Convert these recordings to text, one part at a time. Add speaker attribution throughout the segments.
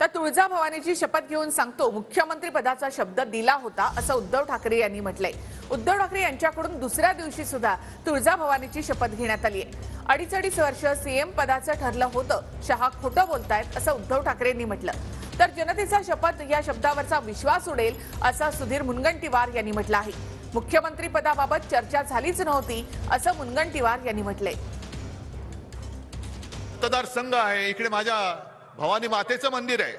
Speaker 1: तर तुळजाभवानीची शपथ घेऊन सांगतो मुख्यमंत्री पदाचा शब्द दिला होता असं उद्धव ठाकरे यांनी म्हटलंय। उद्धव ठाकरे यांच्याकडून दुसऱ्या दिवशी सुद्धा तुळजाभवानीची शपथ घेण्यात आली आहे। 2.5 वर्ष सीएम पदाचं ठरलं होतं, शहा खोटं बोलतायत असं उद्धव ठाकरेंनी म्हटलं। तर जनतेचा शपथ या शब्दावरचा विश्वास उडेल असं सुधीर मुनगंटीवार यांनी म्हटलं आहे। मुख्यमंत्री पदाबाबत चर्चा झालीच नव्हती असं मुनगंटीवार यांनी म्हटलंय।
Speaker 2: मतदारसंघ आहे, इकडे माझ्या भवानी मातेचं मंदिर आहे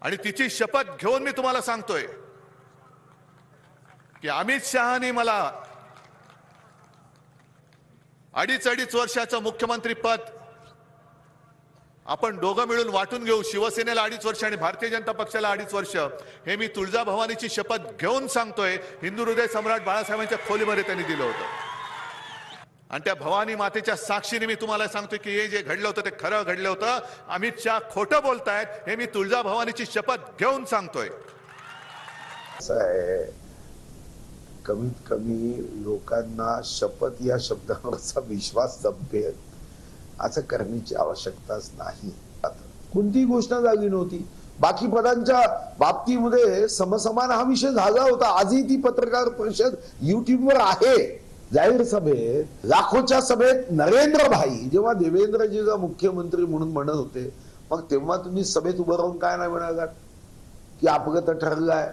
Speaker 2: आणि तिची शपथ घेऊन मी तुम्हाला सांगतोय की अमित शहाने मला 2.5 वर्षाचं मुख्यमंत्री पद आपण दोघं मिळून वाटून घेऊ। शिवसेनेला 2.5 वर्ष आणि भारतीय जनता पक्षाला 2.5 वर्ष, हे मी तुळजाभवानीची शपथ घेऊन सांगतोय। हिंदू हृदय सम्राट बाळासाहेबांच्या खोलीमध्ये त्यांनी दिलं होतं आणि त्या भवानी मातेच्या साक्षीने मी तुम्हाला सांगतोय की हे जे घडलं होतं ते खरं घडलं होतं। अमित शहा खोटं बोलतायत, हे मी तुळजाभवानीची शपथ घेऊन सांगतोय।
Speaker 3: कमीत कमी लोकांना शपथ या शब्दावरचा विश्वास संपेल असं करण्याची आवश्यकताच नाही। कोणतीही घोषणा झाली नव्हती। बाकी पदांच्या बाबतीमध्ये समसमान हा विषय झाला होता। आजही ती पत्रकार परिषद युट्यूबवर आहे। जाहीर सभेत, लाखोच्या सभेत नरेंद्र भाई जेव्हा देवेंद्रजीचा मुख्यमंत्री म्हणून म्हणत होते, मग तेव्हा तुम्ही सभेत उभं राहून काय नाही म्हणालात की अपघात ठरलाय,